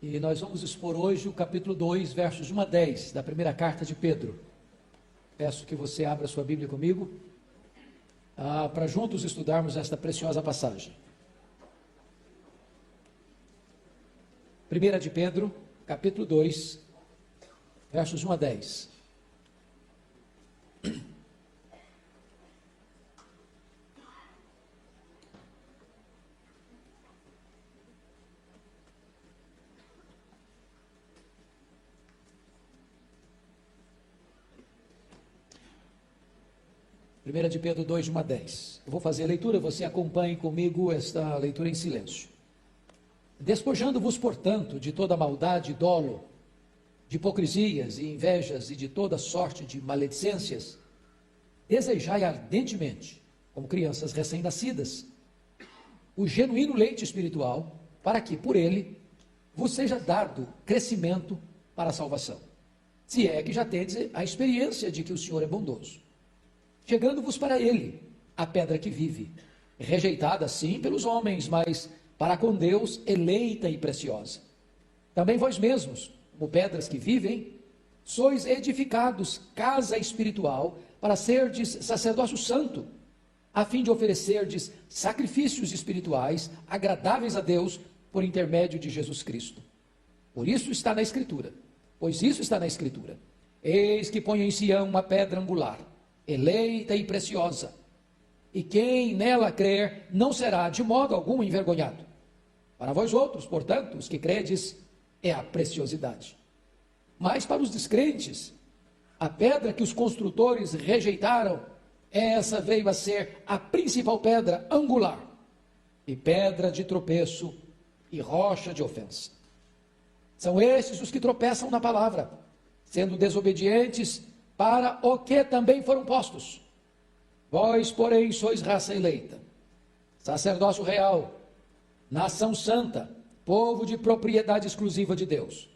E nós vamos expor hoje o capítulo 2, versos 1 a 10, da primeira carta de Pedro. Peço que você abra sua Bíblia comigo, para juntos estudarmos esta preciosa passagem. 1 de Pedro, capítulo 2, versos 1 a 10. Primeira de Pedro 2, de 1 a 10. Eu vou fazer a leitura, você acompanhe comigo esta leitura em silêncio. Despojando-vos, portanto, de toda maldade e dolo, de hipocrisias e invejas e de toda sorte de maledicências, desejai ardentemente, como crianças recém-nascidas, o genuíno leite espiritual, para que, por ele, vos seja dado crescimento para a salvação. Se é que já tendes a experiência de que o Senhor é bondoso. Chegando-vos para ele, a pedra que vive, rejeitada sim pelos homens, mas para com Deus eleita e preciosa. Também vós mesmos, como pedras que vivem, sois edificados casa espiritual para serdes sacerdócio santo, a fim de oferecerdes sacrifícios espirituais agradáveis a Deus por intermédio de Jesus Cristo. Por isso está na Escritura, pois isso está na Escritura. Eis que ponho em Sião uma pedra angular, eleita e preciosa, e quem nela crer não será de modo algum envergonhado. Para vós outros, portanto, os que credes, é a preciosidade. Mas para os descrentes, a pedra que os construtores rejeitaram, essa veio a ser a principal pedra angular, e pedra de tropeço e rocha de ofensa. São estes os que tropeçam na palavra, sendo desobedientes para o que também foram postos. Vós, porém, sois raça eleita, sacerdócio real, nação santa, povo de propriedade exclusiva de Deus,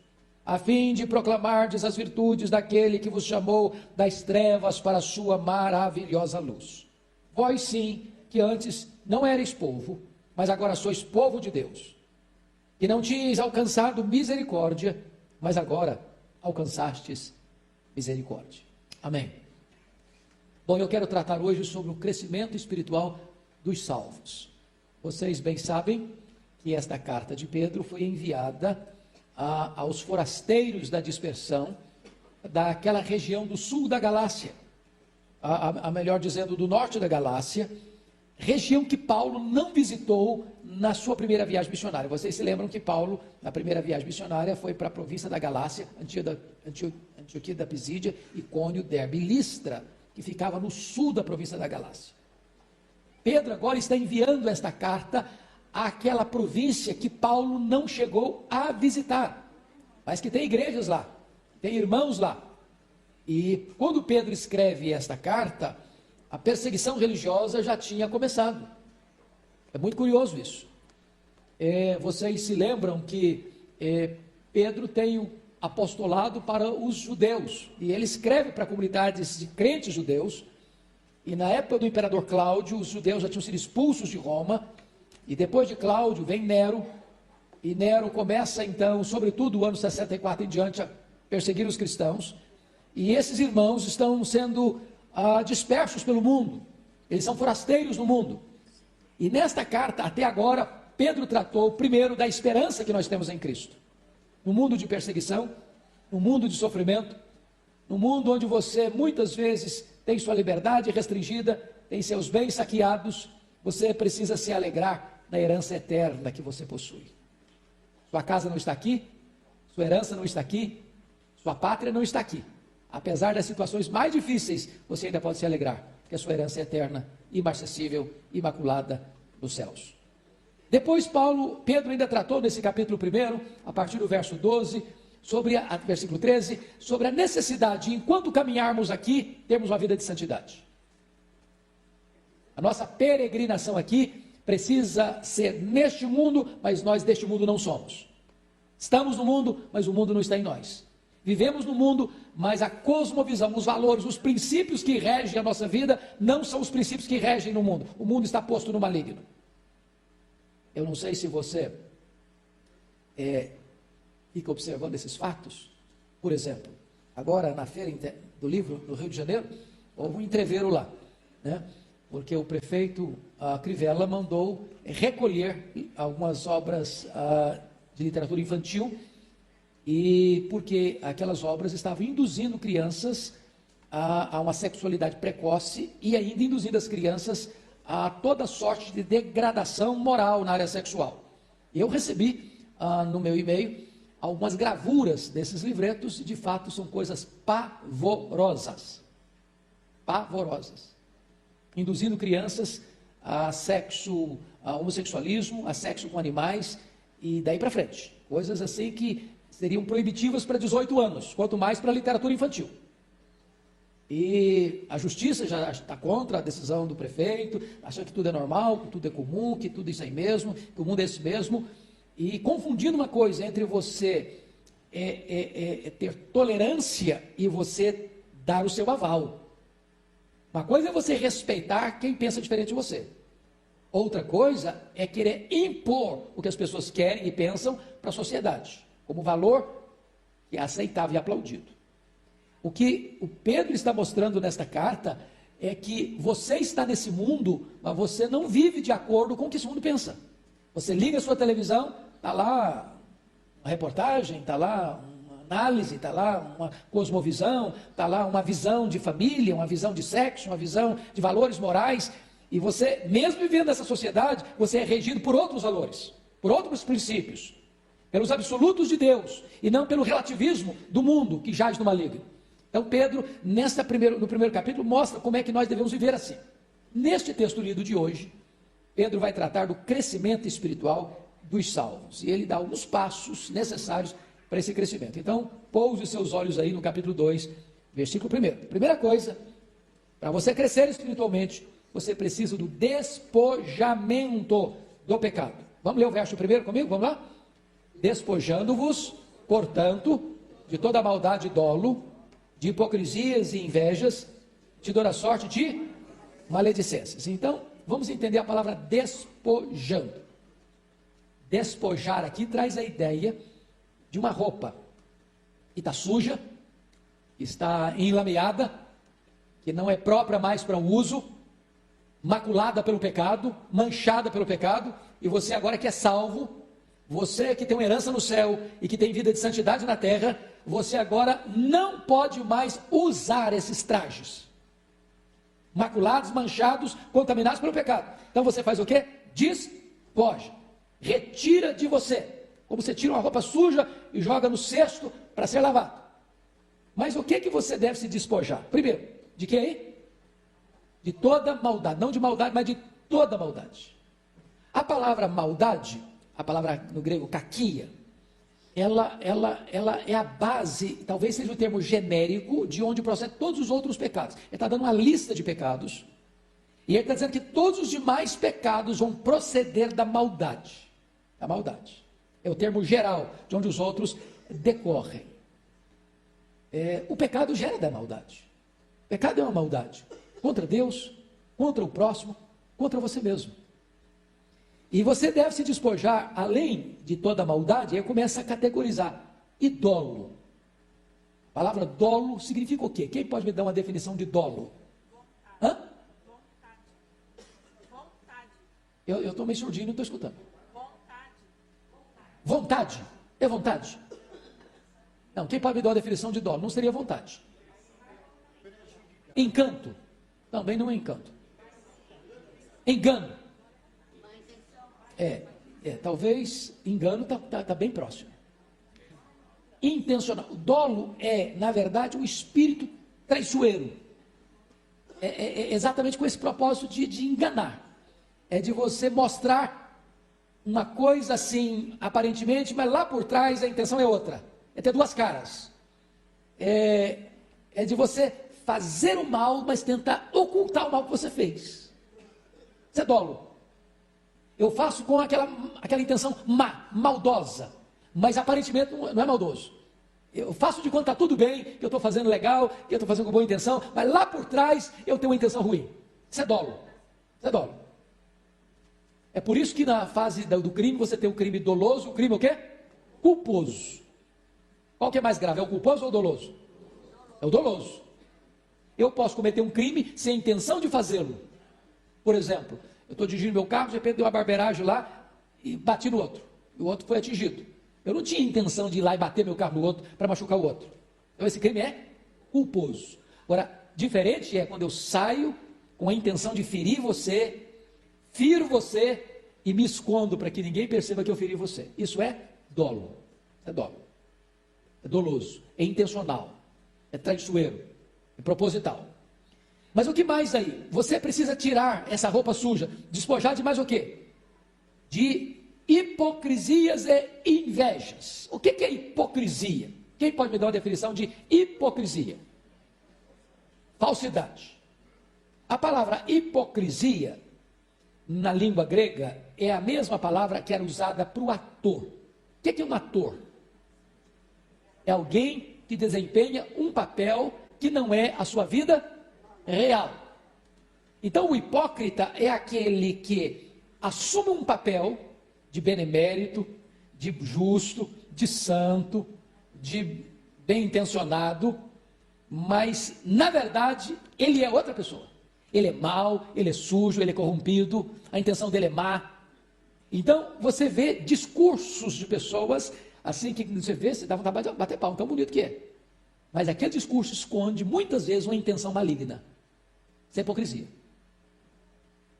a fim de proclamardes as virtudes daquele que vos chamou das trevas para a sua maravilhosa luz. Vós sim, que antes não erais povo, mas agora sois povo de Deus, que não tinhais alcançado misericórdia, mas agora alcançastes misericórdia. Amém. Bom, eu quero tratar hoje sobre o crescimento espiritual dos salvos. Vocês bem sabem que esta carta de Pedro foi enviada aos forasteiros da dispersão daquela região do sul da Galácia, melhor dizendo, do norte da Galácia, região que Paulo não visitou na sua primeira viagem missionária. Vocês se lembram que Paulo, na primeira viagem missionária, foi para a província da Galácia, Antioquia da Pisídia, Icônio, Derbe e Listra, que ficava no sul da província da Galácia. Pedro agora está enviando esta carta àquela província que Paulo não chegou a visitar, mas que tem igrejas lá, tem irmãos lá. E quando Pedro escreve esta carta, a perseguição religiosa já tinha começado. É muito curioso isso. Vocês se lembram que Pedro tem o apostolado para os judeus, e ele escreve para comunidades de crentes judeus, e na época do imperador Cláudio, os judeus já tinham sido expulsos de Roma, e depois de Cláudio vem Nero, e Nero começa então, sobretudo o ano 64 em diante, a perseguir os cristãos, e esses irmãos estão sendo dispersos pelo mundo, eles são forasteiros no mundo, e nesta carta, até agora, Pedro tratou primeiro da esperança que nós temos em Cristo, no mundo de perseguição, no mundo de sofrimento, no mundo onde você muitas vezes tem sua liberdade restringida, tem seus bens saqueados, você precisa se alegrar na herança eterna que você possui. Sua casa não está aqui, sua herança não está aqui, sua pátria não está aqui. Apesar das situações mais difíceis, você ainda pode se alegrar, porque a sua herança é eterna, imarcessível, imaculada nos céus. Depois Pedro ainda tratou nesse capítulo 1, a partir do verso 12, versículo 13, sobre a necessidade, enquanto caminharmos aqui, termos uma vida de santidade. A nossa peregrinação aqui precisa ser neste mundo, mas nós deste mundo não somos. Estamos no mundo, mas o mundo não está em nós. Vivemos no mundo, mas a cosmovisão, os valores, os princípios que regem a nossa vida, não são os princípios que regem no mundo. O mundo está posto no maligno. Eu não sei se você fica observando esses fatos. Por exemplo, agora na feira do livro no Rio de Janeiro, houve um entreveiro lá, né? Porque o prefeito Crivella mandou recolher algumas obras de literatura infantil, e porque aquelas obras estavam induzindo crianças a uma sexualidade precoce e ainda induzindo as crianças a toda sorte de degradação moral na área sexual. Eu recebi no meu e-mail algumas gravuras desses livretos, e de fato são coisas pavorosas, induzindo crianças a sexo, a homossexualismo, a sexo com animais, e daí para frente, coisas assim que seriam proibitivas para 18 anos, quanto mais para a literatura infantil. E a justiça já está contra a decisão do prefeito, achando que tudo é normal, que tudo é comum, que tudo isso é mesmo, que o mundo é esse mesmo, e confundindo uma coisa entre você ter tolerância e você dar o seu aval. Uma coisa é você respeitar quem pensa diferente de você. Outra coisa é querer impor o que as pessoas querem e pensam para a sociedade, como valor que é aceitável e aplaudido. O que o Pedro está mostrando nesta carta é que você está nesse mundo, mas você não vive de acordo com o que esse mundo pensa. Você liga a sua televisão, está lá uma reportagem, está lá uma análise, está lá uma cosmovisão, está lá uma visão de família, uma visão de sexo, uma visão de valores morais, e você, mesmo vivendo nessa sociedade, você é regido por outros valores, por outros princípios, pelos absolutos de Deus, e não pelo relativismo do mundo que jaz no maligno. Então Pedro, no primeiro capítulo, mostra como é que nós devemos viver assim. Neste texto lido de hoje, Pedro vai tratar do crescimento espiritual dos salvos, e ele dá alguns passos necessários para esse crescimento. Então, pouse seus olhos aí no capítulo 2, versículo 1. Primeira coisa, para você crescer espiritualmente, você precisa do despojamento do pecado. Vamos ler o verso primeiro comigo? Vamos lá? Despojando-vos, portanto, de toda maldade e dolo, de hipocrisias e invejas, de toda sorte de maledicências. Então, vamos entender a palavra despojando. Despojar aqui traz a ideia de uma roupa que está suja, que está enlameada, que não é própria mais para o uso, maculada pelo pecado, manchada pelo pecado, e você agora que é salvo, você que tem uma herança no céu e que tem vida de santidade na terra, você agora não pode mais usar esses trajes, maculados, manchados, contaminados pelo pecado. Então você faz o quê? Despoja, retira de você, como você tira uma roupa suja e joga no cesto para ser lavado. Mas o que você deve se despojar? Primeiro, de que aí? De toda maldade, não de maldade, mas de toda maldade. A palavra maldade, a palavra no grego kakia, ela é a base, talvez seja o termo genérico, de onde procedem todos os outros pecados. Ele está dando uma lista de pecados, e ele está dizendo que todos os demais pecados vão proceder da maldade. Da maldade. É o termo geral, de onde os outros decorrem. O pecado gera da maldade. O pecado é uma maldade. Contra Deus, contra o próximo, contra você mesmo. E você deve se despojar, além de toda a maldade, aí começa a categorizar. E dolo. A palavra dolo significa o quê? Quem pode me dar uma definição de dolo? Hã? Vontade. Eu estou meio surdinho, não estou escutando. Vontade. Vontade. É vontade? Não, quem pode me dar uma definição de dolo? Não seria vontade. Encanto. Também não é encanto. Engano. Talvez engano está bem próximo. Intencional. Dolo é, na verdade, um espírito traiçoeiro. É exatamente com esse propósito de enganar. É de você mostrar uma coisa assim, aparentemente, mas lá por trás a intenção é outra. É ter duas caras. É de você fazer o mal, mas tentar ocultar o mal que você fez. Isso é dolo. Eu faço com aquela intenção maldosa, mas aparentemente não é maldoso. Eu faço de conta que está tudo bem, que eu estou fazendo legal, que eu estou fazendo com boa intenção, mas lá por trás eu tenho uma intenção ruim. Isso é dolo. Isso é dolo. É por isso que na fase do crime você tem o crime doloso, o crime o quê? Culposo. Qual que é mais grave? É o culposo ou o doloso? É o doloso. Eu posso cometer um crime sem a intenção de fazê-lo. Por exemplo, eu estou dirigindo meu carro, de repente deu uma barbeiragem lá e bati no outro. E o outro foi atingido. Eu não tinha intenção de ir lá e bater meu carro no outro para machucar o outro. Então esse crime é culposo. Agora, diferente é quando eu saio com a intenção de ferir você, firo você e me escondo para que ninguém perceba que eu feri você. Isso é dolo. É dolo. É doloso. É intencional. É traiçoeiro. É proposital. Mas o que mais aí? Você precisa tirar essa roupa suja, despojar de mais o quê? De hipocrisias e invejas. O que é hipocrisia? Quem pode me dar uma definição de hipocrisia? Falsidade. A palavra hipocrisia, na língua grega, é a mesma palavra que era usada para o ator. O que é um ator? É alguém que desempenha um papel que não é a sua vida real. Então, o hipócrita é aquele que assume um papel de benemérito, de justo, de santo, de bem intencionado, mas, na verdade, ele é outra pessoa. Ele é mau, ele é sujo, ele é corrompido, a intenção dele é má. Então, você vê discursos de pessoas, assim que você vê, você dá vontade de bater palma, tão bonito que é. Mas aquele discurso esconde, muitas vezes, uma intenção maligna. Isso é hipocrisia.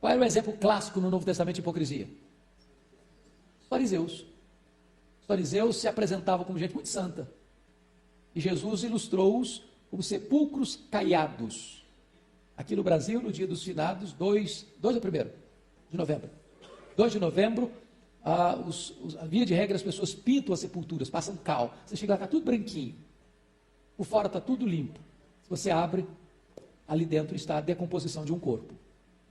Qual era o exemplo clássico no Novo Testamento de hipocrisia? Os fariseus. Os fariseus se apresentavam como gente muito santa. E Jesus ilustrou-os como sepulcros caiados. Aqui no Brasil, no dia dos finados, 2 é o primeiro de novembro. 2 de novembro, a via de regra, as pessoas pintam as sepulturas, passam cal. Você chega lá, está tudo branquinho. Por fora está tudo limpo. Se você abre, ali dentro está a decomposição de um corpo.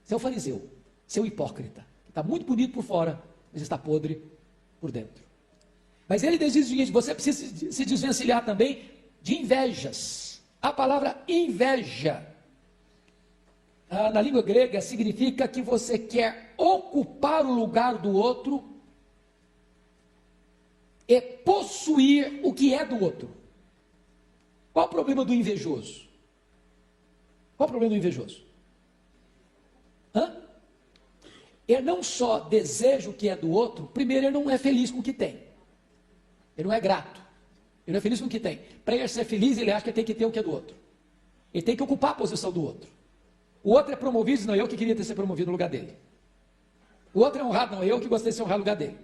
Você é o fariseu, você é o hipócrita, que está muito bonito por fora, mas está podre por dentro. Mas ele diz o seguinte: você precisa se desvencilhar também de invejas. A palavra inveja, na língua grega, significa que você quer ocupar o lugar do outro e possuir o que é do outro. Qual o problema do invejoso? Qual o problema do invejoso? Ele não só deseja o que é do outro, primeiro, ele não é feliz com o que tem. Ele não é grato. Ele não é feliz com o que tem. Para ele ser feliz, ele acha que ele tem que ter o que é do outro. Ele tem que ocupar a posição do outro. O outro é promovido, diz, não, eu que queria ter sido promovido no lugar dele. O outro é honrado, não, eu que gostaria de ser honrado no lugar dele.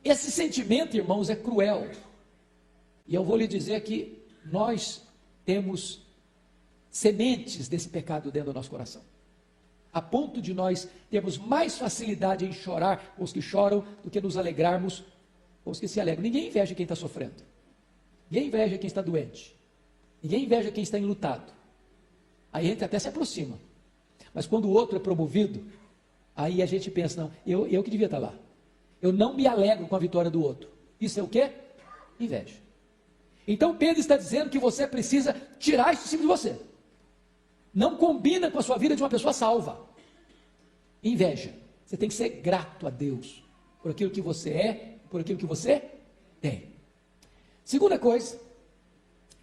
Esse sentimento, irmãos, é cruel. E eu vou lhe dizer que nós temos sementes desse pecado dentro do nosso coração. A ponto de nós termos mais facilidade em chorar com os que choram do que nos alegrarmos com os que se alegram. Ninguém inveja quem está sofrendo. Ninguém inveja quem está doente. Ninguém inveja quem está enlutado. Aí a gente até se aproxima. Mas quando o outro é promovido, aí a gente pensa, não, eu que devia estar lá. Eu não me alegro com a vitória do outro. Isso é o quê? Inveja. Então Pedro está dizendo que você precisa tirar isso de cima de você. Não combina com a sua vida de uma pessoa salva. Inveja. Você tem que ser grato a Deus por aquilo que você é, por aquilo que você tem. Segunda coisa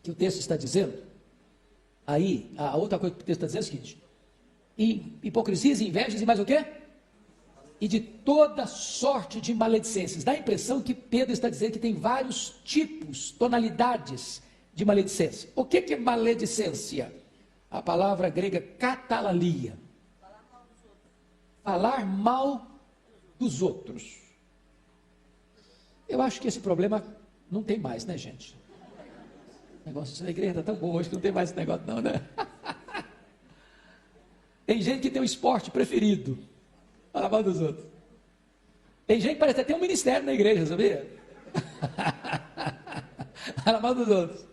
que o texto está dizendo, aí, a outra coisa que o texto está dizendo é o seguinte: hipocrisias e invejas e mais o quê? E de toda sorte de maledicências. Dá a impressão que Pedro está dizendo que tem vários tipos, tonalidades de maledicência. O que é maledicência? A palavra grega catalalia. Falar mal dos outros. Eu acho que esse problema não tem mais, né, gente? O negócio da igreja está tão bom hoje que não tem mais esse negócio não, né? Tem gente que tem um esporte preferido. Falar mal dos outros. Tem gente que parece até ter um ministério na igreja, sabia? Falar mal dos outros.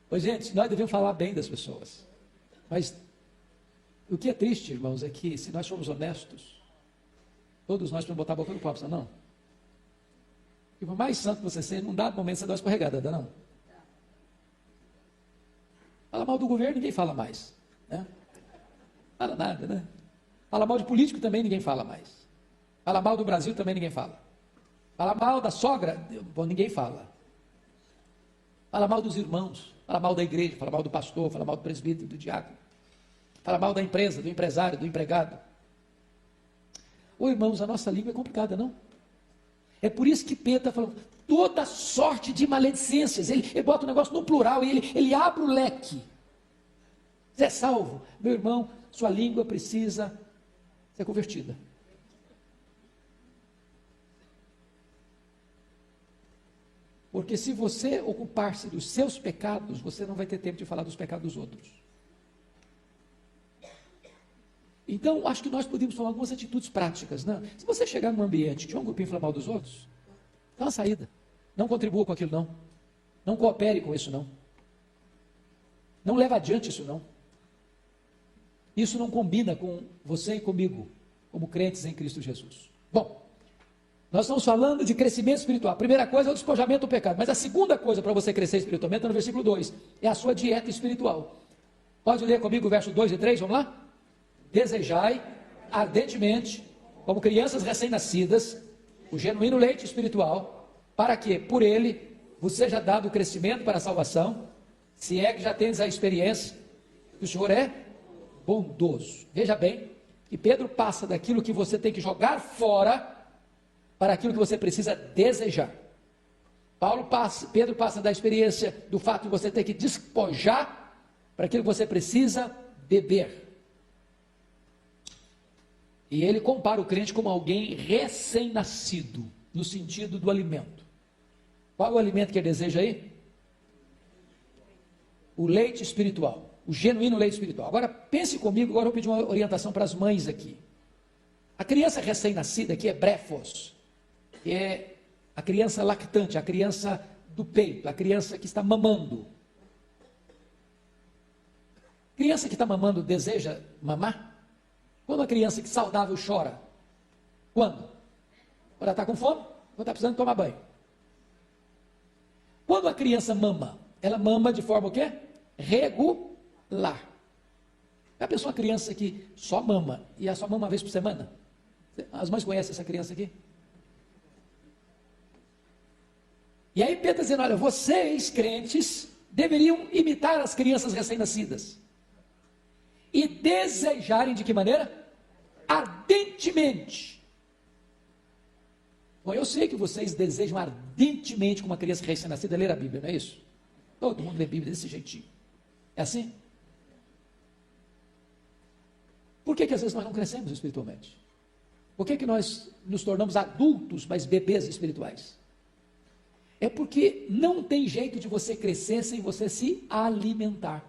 Pois, gente, nós devemos falar bem das pessoas. Mas o que é triste, irmãos, é que se nós formos honestos, todos nós podemos botar a boca no copo, não? E por mais santo que você seja, num dado momento você dá uma escorregada, não? Fala mal do governo, ninguém fala mais. Né? Fala nada, né? Fala mal de político também ninguém fala mais. Fala mal do Brasil também ninguém fala. Fala mal da sogra, bom, ninguém fala. Fala mal dos irmãos, fala mal da igreja, fala mal do pastor, fala mal do presbítero, do diácono. Fala mal da empresa, do empresário, do empregado. Ô irmãos, a nossa língua é complicada, não? É por isso que Pedro está falando, toda sorte de maledicências. Ele bota o negócio no plural e ele abre o leque. Você é salvo? Meu irmão, sua língua precisa ser convertida. Porque se você ocupar-se dos seus pecados, você não vai ter tempo de falar dos pecados dos outros. Então, acho que nós podemos tomar algumas atitudes práticas, né? Se você chegar num ambiente que um grupinho fala mal dos outros, dá uma saída. Não contribua com aquilo, não. Não coopere com isso, não. Não leve adiante isso, não. Isso não combina com você e comigo, como crentes em Cristo Jesus. Bom, nós estamos falando de crescimento espiritual. A primeira coisa é o despojamento do pecado. Mas a segunda coisa para você crescer espiritualmente, está no versículo 2, é a sua dieta espiritual. Pode ler comigo o verso 2 e 3, vamos lá? Desejai ardentemente, como crianças recém-nascidas, o genuíno leite espiritual, para que, por ele, vos seja dado o crescimento para a salvação, se é que já tendes a experiência que o Senhor é bondoso. Veja bem, que Pedro passa daquilo que você tem que jogar fora, para aquilo que você precisa desejar. Pedro passa da experiência do fato de você ter que despojar, para aquilo que você precisa beber. E ele compara o crente como alguém recém-nascido, no sentido do alimento. Qual é o alimento que ele deseja aí? O leite espiritual, o genuíno leite espiritual. Agora, pense comigo, agora eu vou pedir uma orientação para as mães aqui. A criança recém-nascida aqui é brefos, que é a criança lactante, a criança do peito, a criança que está mamando. Criança que está mamando deseja mamar? Quando a criança que saudável chora? Quando? Quando ela está com fome? Quando está precisando tomar banho. Quando a criança mama, ela mama de forma o quê? Regular. Já pensou uma criança que só mama, e ela só mama uma vez por semana? As mães conhecem essa criança aqui? E aí Pedro está dizendo, olha, vocês, crentes, deveriam imitar as crianças recém-nascidas. E desejarem de que maneira? Ardentemente. Bom, eu sei que vocês desejam ardentemente, como uma criança recém-nascida, ler a Bíblia, não é isso? Todo mundo lê a Bíblia desse jeitinho. É assim? Por que às vezes nós não crescemos espiritualmente? Por que nós nos tornamos adultos, mas bebês espirituais? É porque não tem jeito de você crescer sem você se alimentar.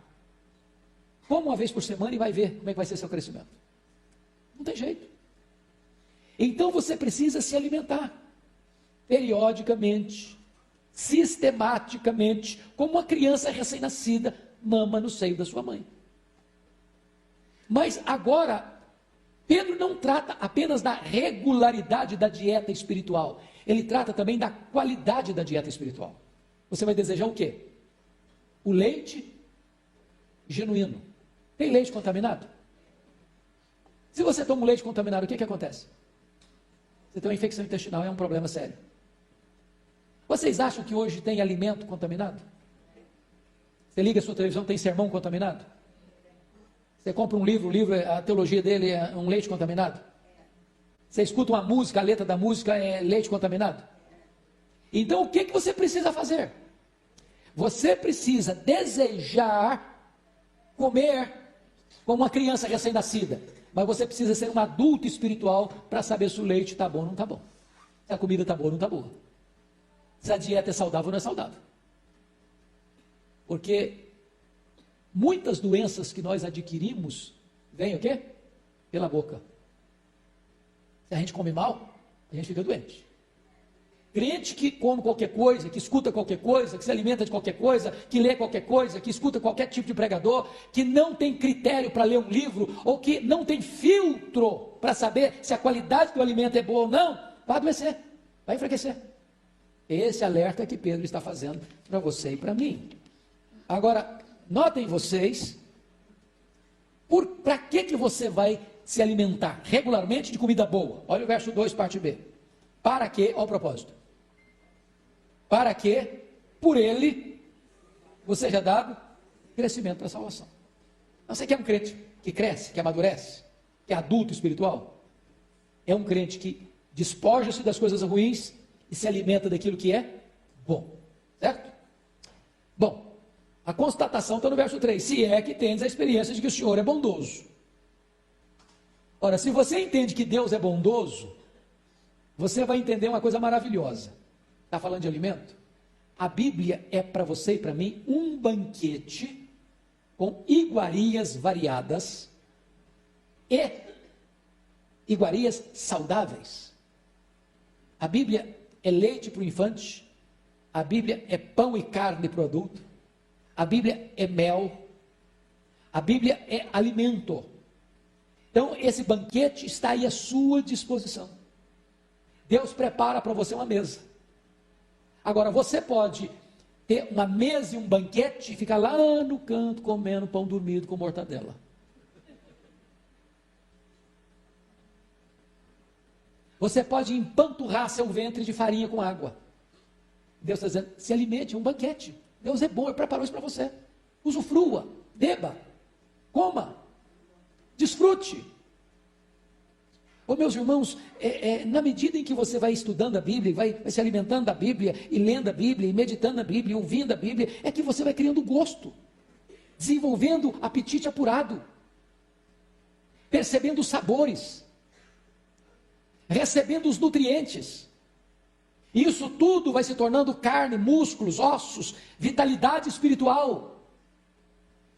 Coma uma vez por semana e vai ver como é que vai ser seu crescimento. Não tem jeito. Então você precisa se alimentar. Periodicamente, sistematicamente, como uma criança recém-nascida mama no seio da sua mãe. Mas agora, Pedro não trata apenas da regularidade da dieta espiritual. Ele trata também da qualidade da dieta espiritual. Você vai desejar o quê? O leite genuíno. Tem leite contaminado? Se você toma um leite contaminado, o que acontece? Você tem uma infecção intestinal, é um problema sério. Vocês acham que hoje tem alimento contaminado? Você liga a sua televisão, tem sermão contaminado? Você compra um livro, o livro, a teologia dele é um leite contaminado? Você escuta uma música, a letra da música é leite contaminado? Então o que você precisa fazer? Você precisa desejar comer como uma criança recém-nascida, mas você precisa ser um adulto espiritual para saber se o leite está bom ou não está bom, se a comida está boa ou não está boa, se a dieta é saudável ou não é saudável. Porque muitas doenças que nós adquirimos vêm o quê? Pela boca. Se a gente come mal, a gente fica doente. Crente que come qualquer coisa, que escuta qualquer coisa, que se alimenta de qualquer coisa, que lê qualquer coisa, que escuta qualquer tipo de pregador, que não tem critério para ler um livro, ou que não tem filtro para saber se a qualidade do alimento é boa ou não, vai adoecer, vai enfraquecer. Esse alerta que Pedro está fazendo para você e para mim. Agora, notem vocês, para que você vai se alimentar regularmente de comida boa? Olha o verso 2, parte B. Para que, ao propósito, para que, por ele, você seja dado crescimento para a salvação. Então, você quer um crente que cresce, que amadurece, que é adulto espiritual? É um crente que despoja-se das coisas ruins e se alimenta daquilo que é bom. Certo? Bom, a constatação está no verso 3. Se é que tendes a experiência de que o Senhor é bondoso. Ora, se você entende que Deus é bondoso, você vai entender uma coisa maravilhosa. Está falando de alimento? A Bíblia é para você e para mim um banquete com iguarias variadas e iguarias saudáveis. A Bíblia é leite para o infante, a Bíblia é pão e carne para o adulto, a Bíblia é mel, a Bíblia é alimento. Então, esse banquete está aí à sua disposição. Deus prepara para você uma mesa. Agora, você pode ter uma mesa e um banquete e ficar lá no canto comendo pão dormido com mortadela. Você pode empanturrar seu ventre de farinha com água. Deus está dizendo, se alimente, é um banquete. Deus é bom, Ele preparou isso para você. Usufrua, beba, coma, desfrute. Ô meus irmãos, na medida em que você vai estudando a Bíblia, vai se alimentando da Bíblia, e lendo a Bíblia, e meditando na Bíblia, e ouvindo a Bíblia, é que você vai criando gosto, desenvolvendo apetite apurado, percebendo os sabores, recebendo os nutrientes. Isso tudo vai se tornando carne, músculos, ossos, vitalidade espiritual.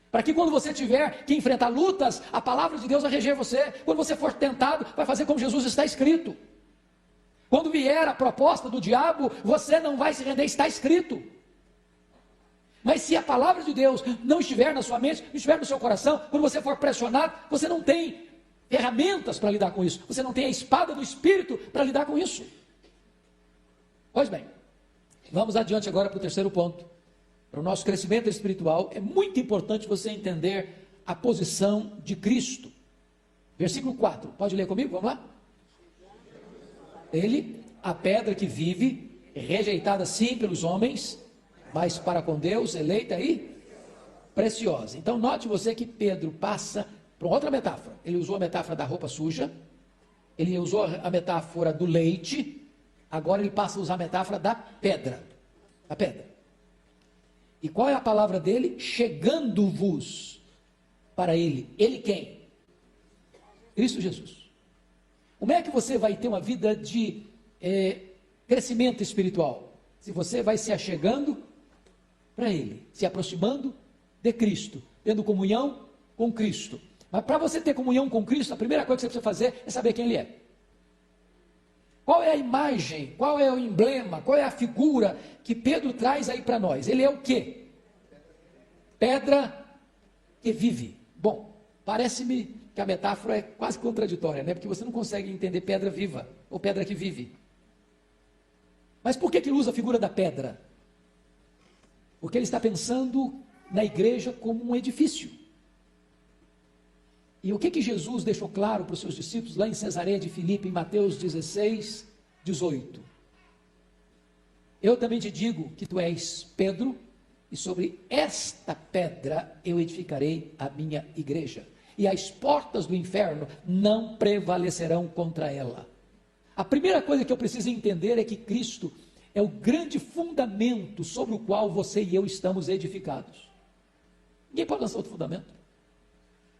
Para que quando você tiver que enfrentar lutas, a palavra de Deus vai reger você. Quando você for tentado, vai fazer como Jesus está escrito. Quando vier a proposta do diabo, você não vai se render, está escrito. Mas se a palavra de Deus não estiver na sua mente, não estiver no seu coração, quando você for pressionado, você não tem ferramentas para lidar com isso. Você não tem a espada do Espírito para lidar com isso. Pois bem, vamos adiante agora para o terceiro ponto. Para o nosso crescimento espiritual, é muito importante você entender a posição de Cristo. Versículo 4, pode ler comigo? Vamos lá? Ele, a pedra que vive, rejeitada sim pelos homens, mas para com Deus, eleita e preciosa. Então note você que Pedro passa para outra metáfora. Ele usou a metáfora da roupa suja, ele usou a metáfora do leite, agora ele passa a usar a metáfora da pedra. A pedra. E qual é a palavra dele? Chegando-vos para ele. Ele quem? Cristo Jesus. Como é que você vai ter uma vida de crescimento espiritual? Se você vai se achegando para ele, se aproximando de Cristo, tendo comunhão com Cristo. Mas para você ter comunhão com Cristo, a primeira coisa que você precisa fazer é saber quem Ele é. Qual é a imagem, qual é o emblema, qual é a figura que Pedro traz aí para nós? Ele é o quê? Pedra que vive. Bom, parece-me que a metáfora é quase contraditória, né? Porque você não consegue entender pedra viva ou pedra que vive. Mas por que ele usa a figura da pedra? Porque ele está pensando na igreja como um edifício. E o que Jesus deixou claro para os seus discípulos lá em Cesareia de Filipe, em Mateus 16, 18? Eu também te digo que tu és Pedro, e sobre esta pedra eu edificarei a minha igreja, e as portas do inferno não prevalecerão contra ela. A primeira coisa que eu preciso entender é que Cristo é o grande fundamento sobre o qual você e eu estamos edificados. Ninguém pode lançar outro fundamento.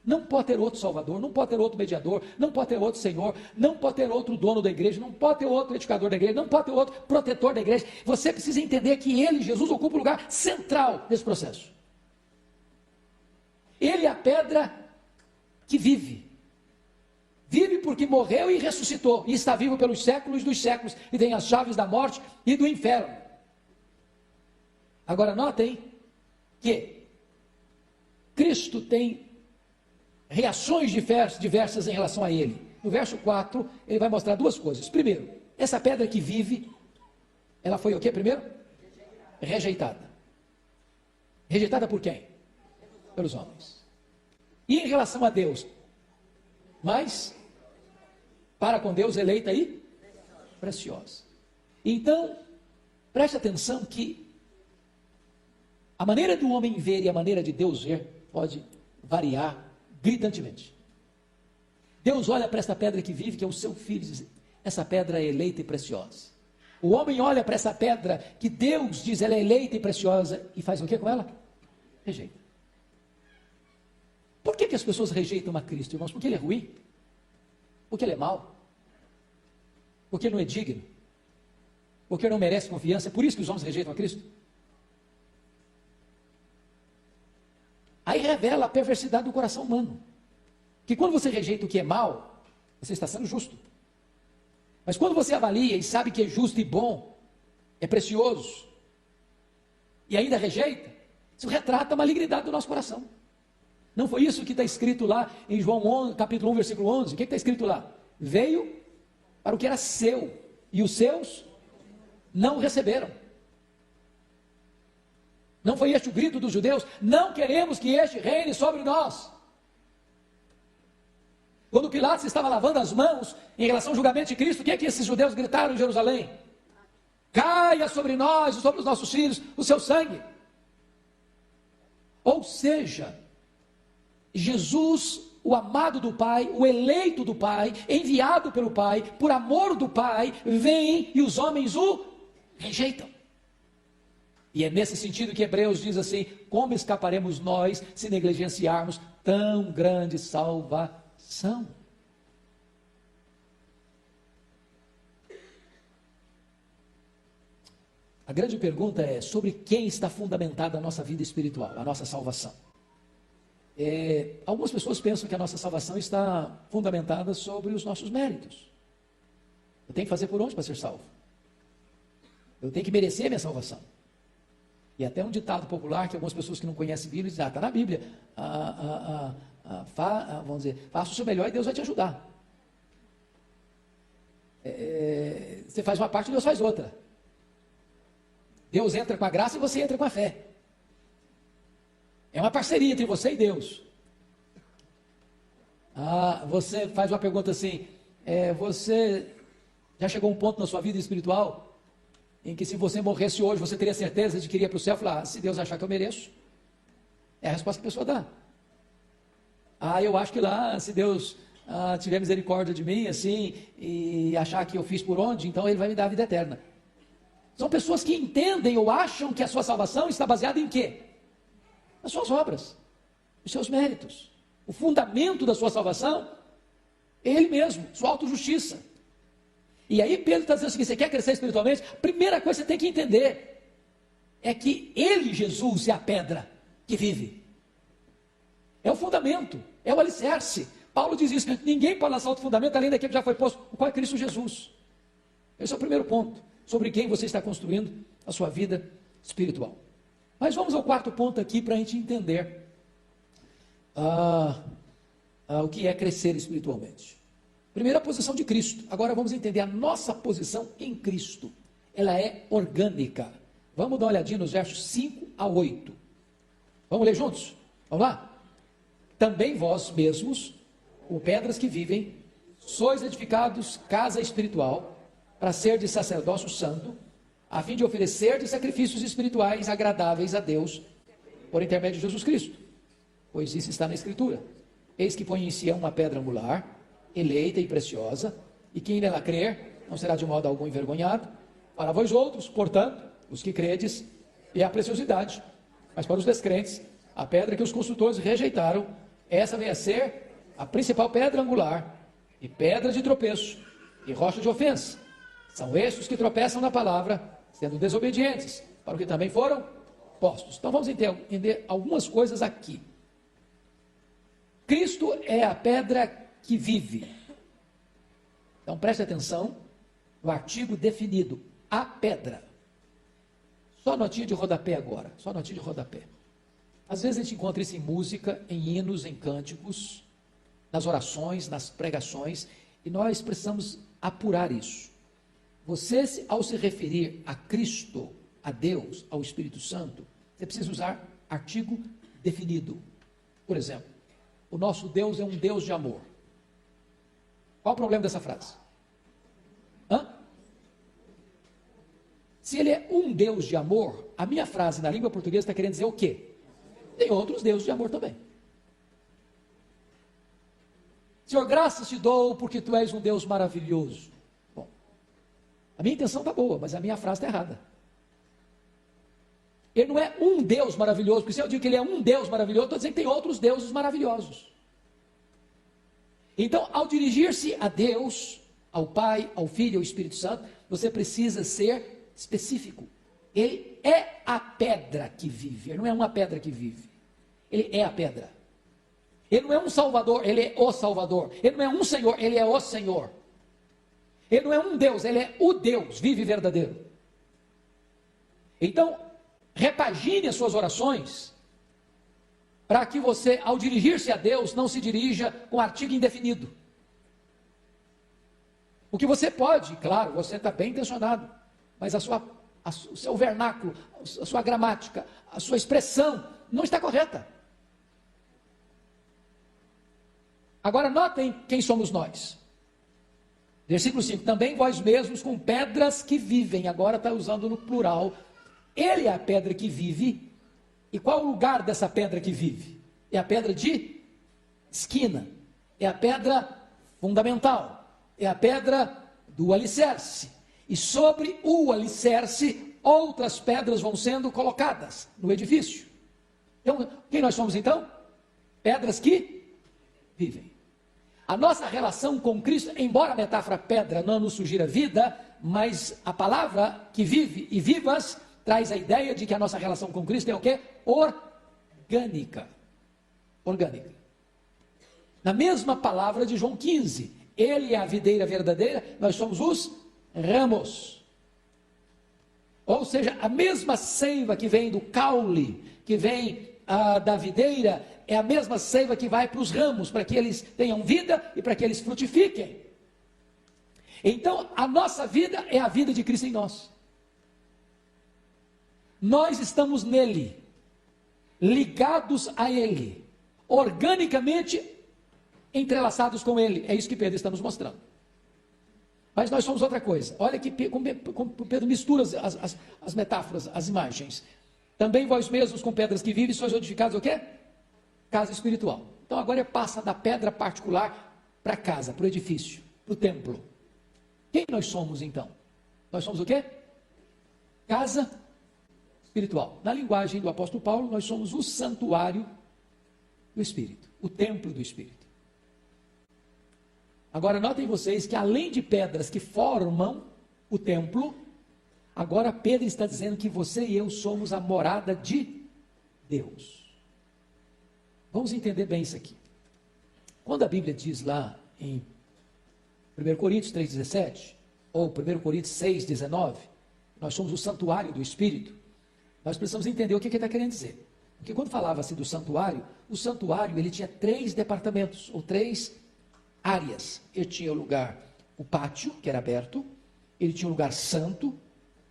Não pode ter outro Salvador, não pode ter outro mediador, não pode ter outro Senhor, não pode ter outro dono da igreja, não pode ter outro edificador da igreja, não pode ter outro protetor da igreja. Você precisa entender que Ele, Jesus, ocupa o lugar central desse processo. Ele é a pedra que vive. Vive porque morreu e ressuscitou, e está vivo pelos séculos dos séculos, e tem as chaves da morte e do inferno. Agora notem que Cristo tem reações diversas em relação a ele. No verso 4, ele vai mostrar duas coisas. Primeiro, essa pedra que vive, ela foi o que primeiro? Rejeitada. Rejeitada por quem? Pelos homens. E em relação a Deus? Mas, para com Deus, eleita e preciosa. Então, Preste atenção que a maneira do homem ver e a maneira de Deus ver pode variar gritantemente. Deus olha para esta pedra que vive, que é o seu filho, e diz: essa pedra é eleita e preciosa. O homem olha para essa pedra que Deus diz ela é eleita e preciosa e faz o que com ela? Rejeita. Por que as pessoas rejeitam a Cristo, irmãos? Porque ele é ruim? Porque ele é mau? Porque ele não é digno? Porque ele não merece confiança? É por isso que os homens rejeitam a Cristo? Aí revela a perversidade do coração humano. Que quando você rejeita o que é mal, você está sendo justo. Mas quando você avalia e sabe que é justo e bom, é precioso, e ainda rejeita, isso retrata a malignidade do nosso coração. Não foi isso que está escrito lá em João 11, capítulo 1, versículo 11? O que está escrito lá? Veio para o que era seu, e os seus não receberam. Não foi este o grito dos judeus? Não queremos que este reine sobre nós. Quando Pilatos estava lavando as mãos em relação ao julgamento de Cristo, o que é que esses judeus gritaram em Jerusalém? Caia sobre nós e sobre os nossos filhos o seu sangue. Ou seja, Jesus, o amado do Pai, o eleito do Pai, enviado pelo Pai, por amor do Pai, vem e os homens o rejeitam. E é nesse sentido que Hebreus diz assim: como escaparemos nós se negligenciarmos tão grande salvação? A grande pergunta é: sobre quem está fundamentada a nossa vida espiritual, a nossa salvação? Algumas pessoas pensam que a nossa salvação está fundamentada sobre os nossos méritos. Eu tenho que fazer por onde para ser salvo? Eu tenho que merecer minha salvação. E até um ditado popular que algumas pessoas que não conhecem a Bíblia dizem: está na Bíblia, vamos dizer, faça o seu melhor e Deus vai te ajudar. Você faz uma parte e Deus faz outra. Deus entra com a graça e você entra com a fé. É uma parceria entre você e Deus. Você faz uma pergunta assim: você já chegou a um ponto na sua vida espiritual em que, se você morresse hoje, você teria certeza de que iria para o céu? Falar: se Deus achar que eu mereço. É a resposta que a pessoa dá. Eu acho que lá, se Deus tiver misericórdia de mim, assim, e achar que eu fiz por onde, então Ele vai me dar a vida eterna. São pessoas que entendem ou acham que a sua salvação está baseada em quê? Nas suas obras, nos seus méritos. O fundamento da sua salvação é Ele mesmo, sua autojustiça. E aí Pedro está dizendo o seguinte: você quer crescer espiritualmente? A primeira coisa que você tem que entender é que Ele, Jesus, é a pedra que vive. É o fundamento, é o alicerce. Paulo diz isso: ninguém pode lançar outro fundamento além daquele que já foi posto, o qual é Cristo Jesus. Esse é o primeiro ponto, sobre quem você está construindo a sua vida espiritual. Mas vamos ao quarto ponto aqui para a gente entender o que é crescer espiritualmente. Primeiro, a posição de Cristo. Agora vamos entender a nossa posição em Cristo. Ela é orgânica. Vamos dar uma olhadinha nos versos 5 a 8. Vamos ler juntos? Vamos lá? Também vós mesmos, como pedras que vivem, sois edificados casa espiritual, para ser de sacerdócio santo, a fim de oferecer de sacrifícios espirituais agradáveis a Deus, por intermédio de Jesus Cristo. Pois isso está na Escritura: eis que põe em Sião uma pedra angular, eleita e preciosa, e quem nela crer não será de modo algum envergonhado. Para vós outros, portanto, os que credes, é a preciosidade, mas para os descrentes, a pedra que os construtores rejeitaram, essa vem a ser a principal pedra angular, e pedra de tropeço, e rocha de ofensa. São estes que tropeçam na palavra, sendo desobedientes, para o que também foram postos. Então vamos entender algumas coisas aqui. Cristo é a pedra que vive. Então preste atenção no artigo definido: a pedra. Só notinha de rodapé agora, só notinha de rodapé. Às vezes a gente encontra isso em música, em hinos, em cânticos, nas orações, nas pregações, e nós precisamos apurar isso. Você, ao se referir a Cristo, a Deus, ao Espírito Santo, você precisa usar artigo definido. Por exemplo, o nosso Deus é um Deus de amor. Qual o problema dessa frase? Se ele é um Deus de amor, a minha frase na língua portuguesa está querendo dizer o quê? Tem outros deuses de amor também. Senhor, graças te dou porque tu és um Deus maravilhoso. Bom, a minha intenção está boa, mas a minha frase está errada. Ele não é um Deus maravilhoso, porque se eu digo que ele é um Deus maravilhoso, estou dizendo que tem outros deuses maravilhosos. Então, ao dirigir-se a Deus, ao Pai, ao Filho e ao Espírito Santo, você precisa ser específico. Ele é a pedra que vive, ele não é uma pedra que vive. Ele é a pedra. Ele não é um Salvador, ele é o Salvador. Ele não é um Senhor, ele é o Senhor. Ele não é um Deus, ele é o Deus vive e verdadeiro. Então, repagine as suas orações, para que você, ao dirigir-se a Deus, não se dirija com artigo indefinido. O que você pode, claro, você está bem intencionado, mas o seu vernáculo, a sua gramática, a sua expressão não está correta. Agora notem quem somos nós. Versículo 5, também vós mesmos com pedras que vivem, agora está usando no plural. Ele é a pedra que vive. E qual o lugar dessa pedra que vive? É a pedra de esquina, é a pedra fundamental, é a pedra do alicerce. E sobre o alicerce, outras pedras vão sendo colocadas no edifício. Então, quem nós somos então? Pedras que vivem. A nossa relação com Cristo, embora a metáfora pedra não nos sugira vida, mas a palavra que vive e vivas traz a ideia de que a nossa relação com Cristo é o quê? Orgânica. Orgânica. Na mesma palavra de João 15, ele é a videira verdadeira, nós somos os ramos. Ou seja, a mesma seiva que vem do caule, que vem da videira, é a mesma seiva que vai para os ramos, para que eles tenham vida e para que eles frutifiquem. Então, a nossa vida é a vida de Cristo em nós. Nós estamos nele, ligados a ele, organicamente entrelaçados com ele. É isso que Pedro está nos mostrando. Mas nós somos outra coisa. Olha que como Pedro mistura as metáforas, as imagens. Também vós mesmos com pedras que vivem, sois edificados o quê? Casa espiritual. Então agora ele passa da pedra particular para a casa, para o edifício, para o templo. Quem nós somos então? Nós somos o quê? Casa espiritual. Na linguagem do apóstolo Paulo, nós somos o santuário do Espírito, o templo do Espírito. Agora notem vocês que além de pedras que formam o templo, agora Pedro está dizendo que você e eu somos a morada de Deus. Vamos entender bem isso aqui. Quando a Bíblia diz lá em 1 Coríntios 3,17, ou 1 Coríntios 6,19, nós somos o santuário do Espírito, nós precisamos entender o que ele está querendo dizer. Porque quando falava-se do santuário, o santuário ele tinha 3 departamentos, ou 3 áreas. Ele tinha o lugar, o pátio, que era aberto, ele tinha o lugar santo,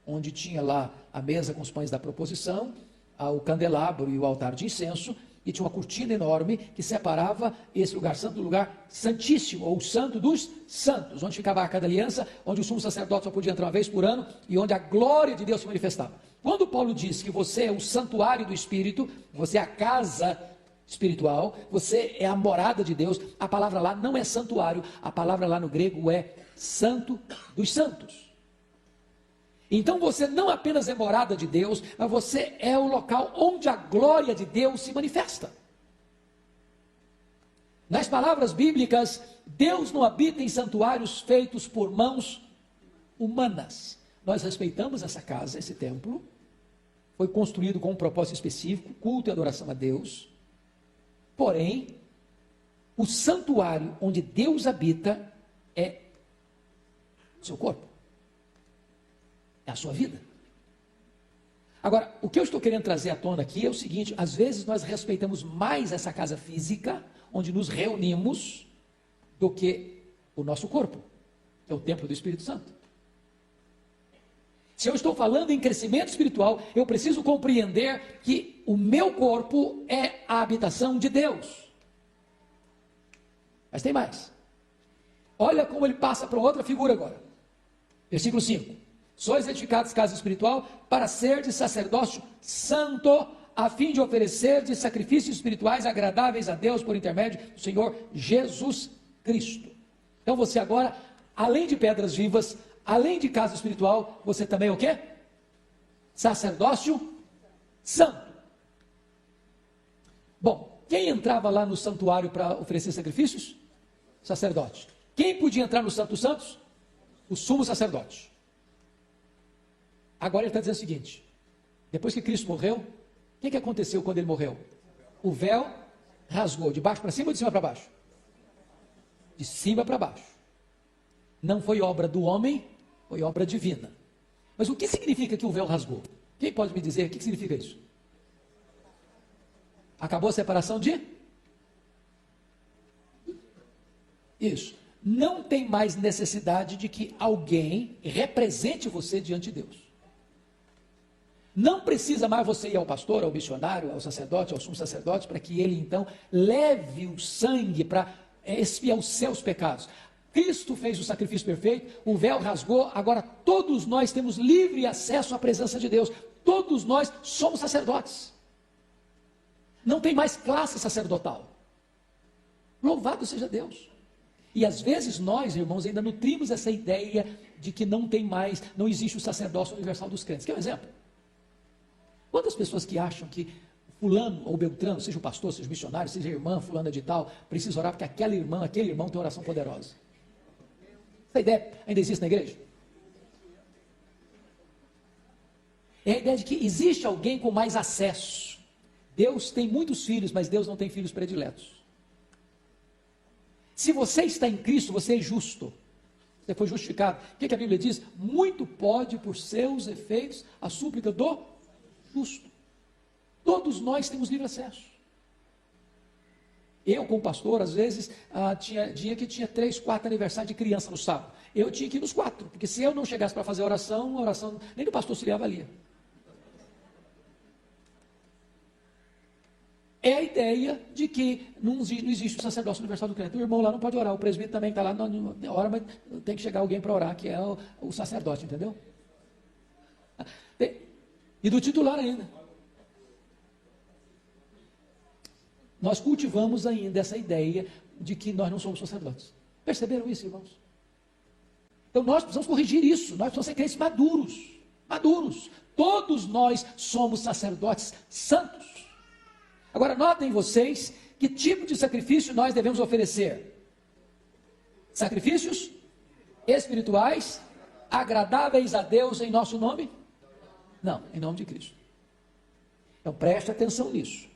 onde tinha lá a mesa com os pães da proposição, o candelabro e o altar de incenso, e tinha uma cortina enorme que separava esse lugar santo do lugar santíssimo, ou santo dos santos, onde ficava a arca da aliança, onde o sumo sacerdote só podia entrar uma vez por ano, e onde a glória de Deus se manifestava. Quando Paulo diz que você é o santuário do Espírito, você é a casa espiritual, você é a morada de Deus, a palavra lá não é santuário, a palavra lá no grego é santo dos santos. Então você não apenas é morada de Deus, mas você é o local onde a glória de Deus se manifesta. Nas palavras bíblicas, Deus não habita em santuários feitos por mãos humanas. Nós respeitamos essa casa, esse templo, foi construído com um propósito específico, culto e adoração a Deus. Porém, o santuário onde Deus habita é o seu corpo. É a sua vida. Agora, o que eu estou querendo trazer à tona aqui é o seguinte: às vezes nós respeitamos mais essa casa física, onde nos reunimos, do que o nosso corpo, que é o templo do Espírito Santo. Se eu estou falando em crescimento espiritual, eu preciso compreender que o meu corpo é a habitação de Deus. Mas tem mais. Olha como ele passa para outra figura agora. Versículo 5. sois edificados casa espiritual, para ser de sacerdócio santo, a fim de oferecer de sacrifícios espirituais agradáveis a Deus por intermédio do Senhor Jesus Cristo. Então você agora, além de pedras vivas, além de casa espiritual, você também é o quê? Sacerdócio santo. Bom, quem entrava lá no santuário para oferecer sacrifícios? Sacerdote. Quem podia entrar no Santo dos Santos? O sumo sacerdote. Agora ele está dizendo o seguinte: depois que Cristo morreu, o que aconteceu quando ele morreu? O véu rasgou, de baixo para cima ou de cima para baixo? De cima para baixo. Não foi obra do homem, foi obra divina. Mas o que significa que o véu rasgou? Quem pode me dizer o que significa isso? Acabou a separação de? Isso. Não tem mais necessidade de que alguém represente você diante de Deus. Não precisa mais você ir ao pastor, ao missionário, ao sacerdote, ao sumo sacerdote, para que ele então leve o sangue para expiar os seus pecados. Cristo fez o sacrifício perfeito, o véu rasgou, agora todos nós temos livre acesso à presença de Deus. Todos nós somos sacerdotes. Não tem mais classe sacerdotal. Louvado seja Deus. E às vezes nós, irmãos, ainda nutrimos essa ideia de que não tem mais, não existe o sacerdócio universal dos crentes. Quer um exemplo? Quantas pessoas que acham que fulano ou beltrano, seja o pastor, seja o missionário, seja a irmã fulana de tal, precisa orar porque aquela irmã, aquele irmão tem oração poderosa? Essa ideia ainda existe na igreja? É a ideia de que existe alguém com mais acesso. Deus tem muitos filhos, mas Deus não tem filhos prediletos. Se você está em Cristo, você é justo. Você foi justificado. O que a Bíblia diz? Muito pode, por seus efeitos, a súplica do justo. Todos nós temos livre acesso. Eu, como pastor, às vezes, tinha dia que tinha 3, 4 aniversários de criança no sábado. Eu tinha que ir nos 4, porque se eu não chegasse para fazer a oração nem do pastor se avalia. É a ideia de que não existe o sacerdócio universal do crente. O irmão lá não pode orar, o presbítero também está lá, não ora, mas tem que chegar alguém para orar, que é o sacerdote, entendeu? E do titular ainda. Nós cultivamos ainda essa ideia de que nós não somos sacerdotes. Perceberam isso, irmãos? Então nós precisamos corrigir isso, nós precisamos ser crentes maduros. Maduros. Todos nós somos sacerdotes santos. Agora notem vocês que tipo de sacrifício nós devemos oferecer. Sacrifícios espirituais, agradáveis a Deus em nosso nome? Não, em nome de Cristo. Então preste atenção nisso.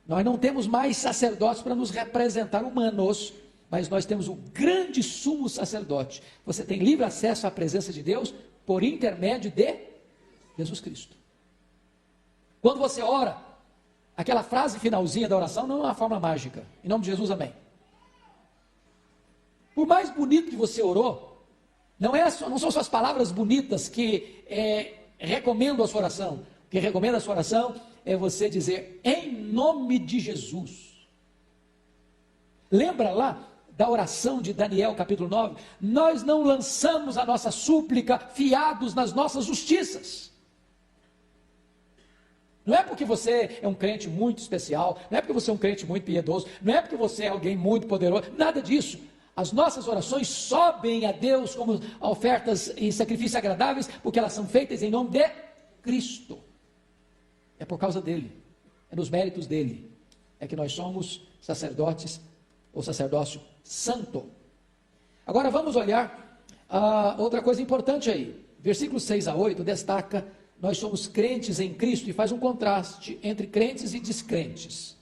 Nós não temos mais sacerdotes para nos representar humanos, mas nós temos o grande sumo sacerdote. Você tem livre acesso à presença de Deus por intermédio de Jesus Cristo. Quando você ora, aquela frase finalzinha da oração não é uma forma mágica. Em nome de Jesus, amém. Por mais bonito que você orou, não são suas palavras bonitas que recomendam a sua oração. O que recomenda a sua oração é você dizer, em nome de Jesus. Lembra lá da oração de Daniel, capítulo 9? Nós não lançamos a nossa súplica fiados nas nossas justiças. Não é porque você é um crente muito especial, não é porque você é um crente muito piedoso, não é porque você é alguém muito poderoso, nada disso. As nossas orações sobem a Deus como ofertas e sacrifícios agradáveis, porque elas são feitas em nome de Cristo. É por causa dele, é nos méritos dele, é que nós somos sacerdotes, ou sacerdócio santo. Agora vamos olhar outra coisa importante aí. Versículos 6 a 8 destaca, nós somos crentes em Cristo, e faz um contraste entre crentes e descrentes.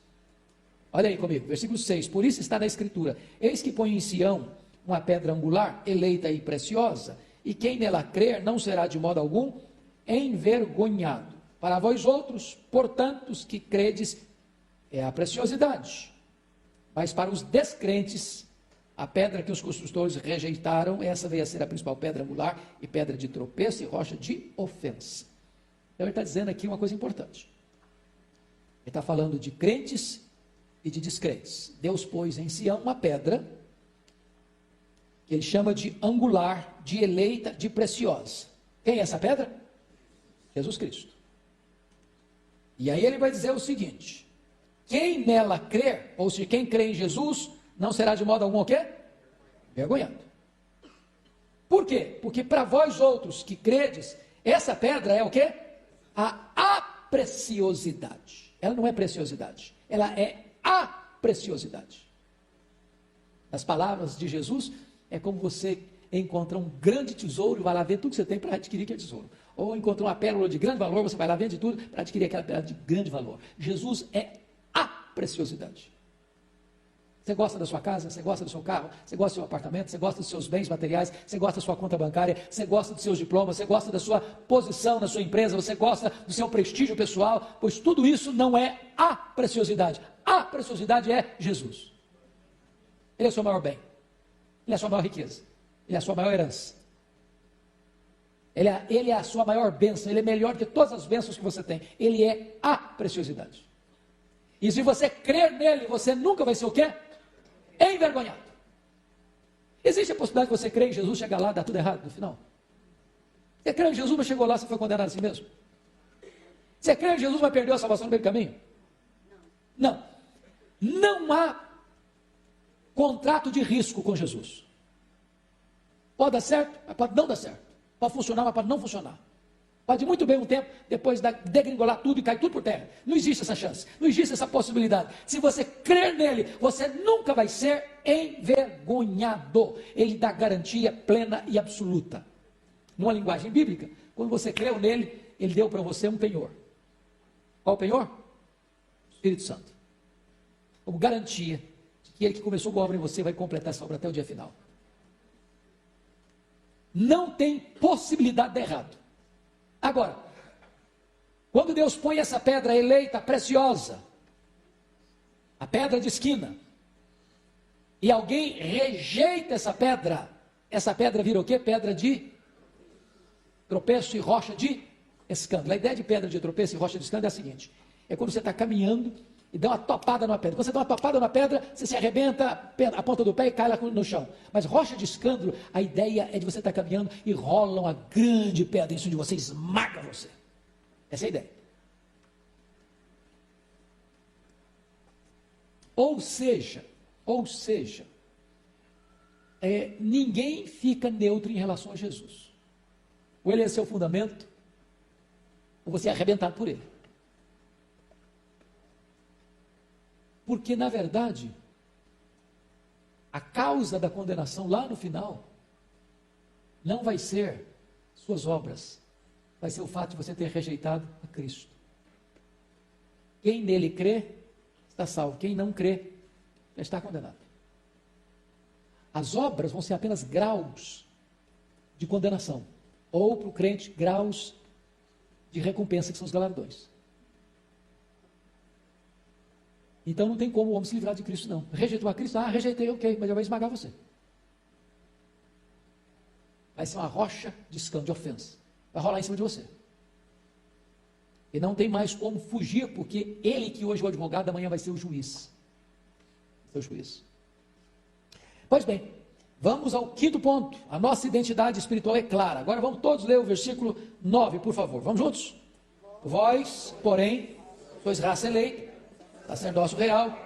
Olha aí comigo, versículo 6, por isso está na Escritura, eis que põe em Sião uma pedra angular, eleita e preciosa, e quem nela crer não será de modo algum envergonhado. Para vós outros, portanto, os que credes, é a preciosidade. Mas para os descrentes, a pedra que os construtores rejeitaram, essa veio a ser a principal pedra angular, e pedra de tropeço e rocha de ofensa. Então ele está dizendo aqui uma coisa importante. Ele está falando de crentes e de descrentes. Deus pôs em Sião uma pedra, que ele chama de angular, de eleita, de preciosa. Quem é essa pedra? Jesus Cristo. E aí ele vai dizer o seguinte: quem nela crer, ou se quem crê em Jesus, não será de modo algum o quê? Vergonhado. Por quê? Porque para vós outros que credes, essa pedra é o quê? A apreciosidade. Ela não é preciosidade, ela é a preciosidade. Nas palavras de Jesus, é como você encontra um grande tesouro e vai lá ver tudo que você tem para adquirir aquele tesouro. Ou encontra uma pérola de grande valor, você vai lá vende tudo para adquirir aquela pérola de grande valor. Jesus é a preciosidade. Você gosta da sua casa, você gosta do seu carro, você gosta do seu apartamento, você gosta dos seus bens materiais, você gosta da sua conta bancária, você gosta dos seus diplomas, você gosta da sua posição na sua empresa, você gosta do seu prestígio pessoal, pois tudo isso não é a preciosidade. A preciosidade é Jesus. Ele é o seu maior bem, ele é a sua maior riqueza, ele é a sua maior herança, ele é a sua maior bênção, ele é melhor que todas as bênçãos que você tem, ele é a preciosidade. E se você crer nele, você nunca vai ser o quê? Envergonhado. Existe a possibilidade de você crer em Jesus, chegar lá, dar tudo errado no final? Você crê em Jesus, mas chegou lá, você foi condenado a si mesmo? Você crê em Jesus, mas perdeu a salvação no meio do caminho? Não. Não há contrato de risco com Jesus. Pode dar certo, mas pode não dar certo. Pode funcionar, mas pode não funcionar. Pode muito bem um tempo, depois degringolar tudo e cair tudo por terra. Não existe essa chance, não existe essa possibilidade. Se você crer nele, você nunca vai ser envergonhado. Ele dá garantia plena e absoluta. Numa linguagem bíblica, quando você creu nele, ele deu para você um penhor. Qual o penhor? O Espírito Santo. Como garantia de que ele que começou a obra em você vai completar essa obra até o dia final. Não tem possibilidade de errado. Agora, quando Deus põe essa pedra eleita, preciosa, a pedra de esquina, e alguém rejeita essa pedra vira o quê? Pedra de tropeço e rocha de escândalo. A ideia de pedra de tropeço e rocha de escândalo é a seguinte: é quando você está caminhando e dá uma topada numa pedra. Quando você dá uma topada na pedra, você se arrebenta a ponta do pé e cai lá no chão. Mas rocha de escândalo, a ideia é de você estar caminhando e rola uma grande pedra em cima de você, esmaga você. Essa é a ideia. Ou seja, ninguém fica neutro em relação a Jesus. Ou ele é seu fundamento, ou você é arrebentado por ele. Porque, na verdade, a causa da condenação lá no final não vai ser suas obras, vai ser o fato de você ter rejeitado a Cristo. Quem nele crê, está salvo. Quem não crê, já está condenado. As obras vão ser apenas graus de condenação, ou para o crente, graus de recompensa, que são os galardões. Então não tem como o homem se livrar de Cristo, não. Rejeitou a Cristo? Rejeitei, ok, mas ele vai esmagar você. Vai ser uma rocha de escândalo, de ofensa. Vai rolar em cima de você. E não tem mais como fugir, porque ele que hoje é o advogado, amanhã vai ser o juiz. Vai ser o juiz. Pois bem, vamos ao quinto ponto. A nossa identidade espiritual é clara. Agora vamos todos ler o versículo 9, por favor. Vamos juntos? Vós, porém, sois raça eleita, sacerdócio real,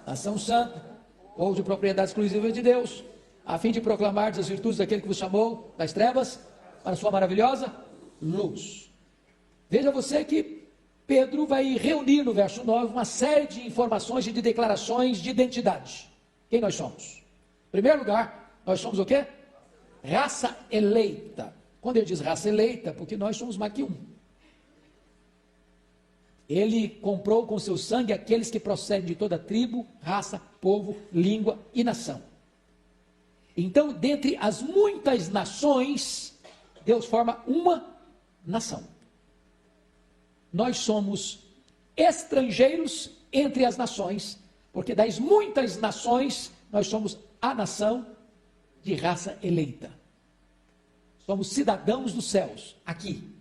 nação santa, povo de propriedade exclusiva de Deus, a fim de proclamar as virtudes daquele que vos chamou das trevas para a sua maravilhosa luz. Veja você que Pedro vai reunir no verso 9 uma série de informações e de declarações de identidade. Quem nós somos? Em primeiro lugar, nós somos o quê? Raça eleita. Quando ele diz raça eleita, porque nós somos mais que um. Ele comprou com seu sangue aqueles que procedem de toda tribo, raça, povo, língua e nação. Então, dentre as muitas nações, Deus forma uma nação. Nós somos estrangeiros entre as nações, porque das muitas nações, nós somos a nação de raça eleita. Somos cidadãos dos céus, aqui.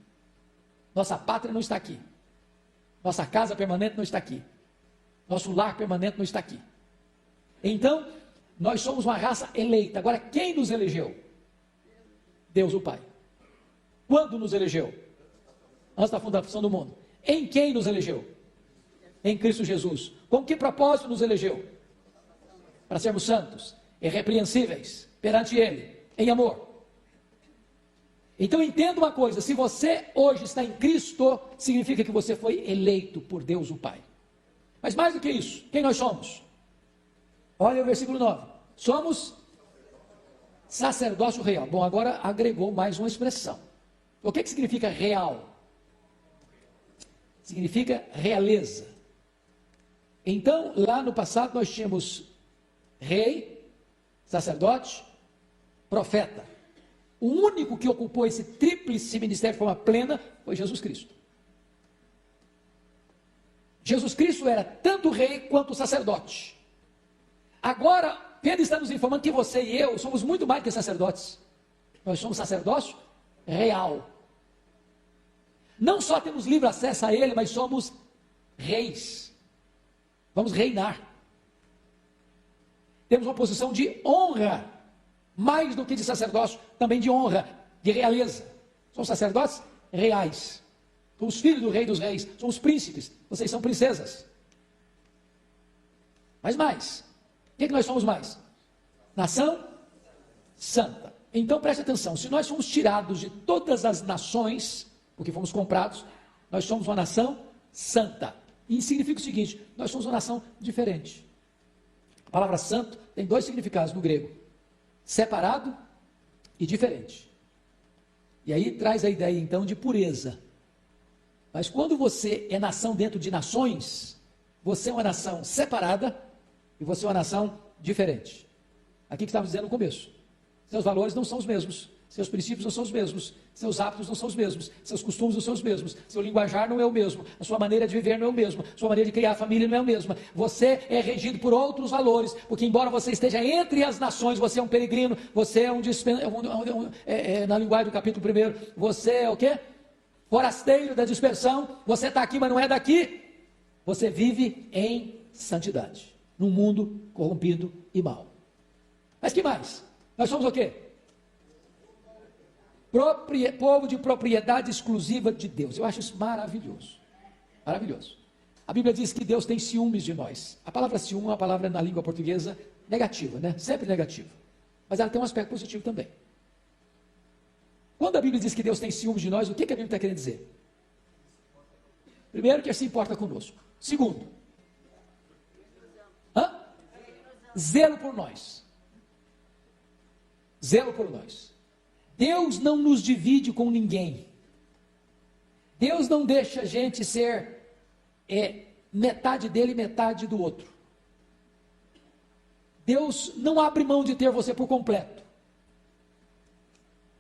Nossa pátria não está aqui. Nossa casa permanente não está aqui. Nosso lar permanente não está aqui. Então, nós somos uma raça eleita. Agora, quem nos elegeu? Deus o Pai. Quando nos elegeu? Antes da fundação do mundo. Em quem nos elegeu? Em Cristo Jesus. Com que propósito nos elegeu? Para sermos santos, irrepreensíveis perante Ele, em amor. Então entenda uma coisa: se você hoje está em Cristo, significa que você foi eleito por Deus o Pai. Mas mais do que isso, quem nós somos? Olha o versículo 9. Somos sacerdócio real. Bom, agora agregou mais uma expressão. O que significa real? Significa realeza. Então, lá no passado nós tínhamos rei, sacerdote, profeta. O único que ocupou esse tríplice ministério de forma plena foi Jesus Cristo. Jesus Cristo era tanto rei quanto sacerdote. Agora, Pedro está nos informando que você e eu somos muito mais que sacerdotes. Nós somos sacerdócio real. Não só temos livre acesso a Ele, mas somos reis. Vamos reinar. Temos uma posição de honra, mais do que de sacerdócio, também de honra, de realeza. Somos sacerdotes reais. Somos filhos do Rei dos Reis. Somos príncipes. Vocês são princesas. Mas mais. O que nós somos mais? Nação santa. Então preste atenção. Se nós fomos tirados de todas as nações, porque fomos comprados, nós somos uma nação santa. E significa o seguinte: nós somos uma nação diferente. A palavra santo tem dois significados no grego: separado e diferente. E aí traz a ideia então de pureza. Mas quando você é nação dentro de nações, você é uma nação separada e você é uma nação diferente. Aqui que estava dizendo no começo: seus valores não são os mesmos, seus princípios não são os mesmos, seus hábitos não são os mesmos, seus costumes não são os mesmos, seu linguajar não é o mesmo, a sua maneira de viver não é o mesmo, a sua maneira de criar a família não é a mesma. Você é regido por outros valores, porque embora você esteja entre as nações, você é um peregrino, você é na linguagem do capítulo 1, você é o quê? Forasteiro da dispersão. Você está aqui, mas não é daqui. Você vive em santidade, num mundo corrompido e mau. Mas que mais? Nós somos o quê? Povo de propriedade exclusiva de Deus. Eu acho isso maravilhoso. Maravilhoso. A Bíblia diz que Deus tem ciúmes de nós. A palavra ciúme é uma palavra na língua portuguesa negativa, né? Sempre negativa. Mas ela tem um aspecto positivo também. Quando a Bíblia diz que Deus tem ciúmes de nós, o que a Bíblia está querendo dizer? Primeiro, que Ele se importa conosco. Segundo, zelo por nós. Zelo por nós. Deus não nos divide com ninguém. Deus não deixa a gente ser metade dele e metade do outro. Deus não abre mão de ter você por completo.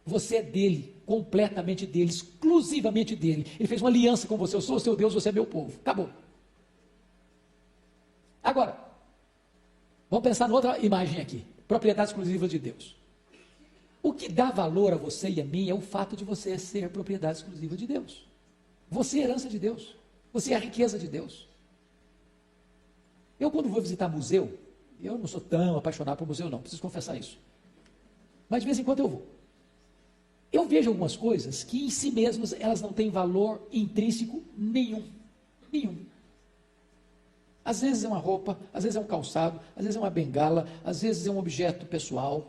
Você é dele, completamente dele, exclusivamente dele. Ele fez uma aliança com você: eu sou o seu Deus, você é meu povo. Acabou. Agora, vamos pensar em outra imagem aqui: propriedade exclusiva de Deus. O que dá valor a você e a mim é o fato de você ser propriedade exclusiva de Deus. Você é herança de Deus. Você é a riqueza de Deus. Eu, quando vou visitar museu, eu não sou tão apaixonado por museu, não, preciso confessar isso. Mas de vez em quando eu vou. Eu vejo algumas coisas que em si mesmas elas não têm valor intrínseco nenhum. Nenhum. Às vezes é uma roupa, às vezes é um calçado, às vezes é uma bengala, às vezes é um objeto pessoal.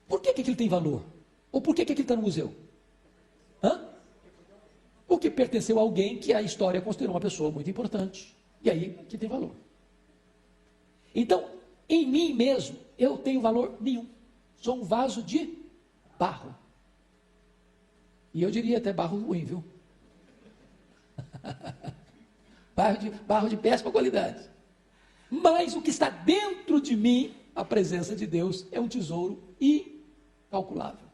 Por que aquilo tem valor? Ou por que aquilo está no museu? Porque pertenceu a alguém que a história considerou uma pessoa muito importante. E aí que tem valor. Então, em mim mesmo, eu tenho valor nenhum. Sou um vaso de barro. E eu diria até barro ruim, viu? barro de péssima qualidade. Mas o que está dentro de mim, a presença de Deus, é um tesouro incalculável.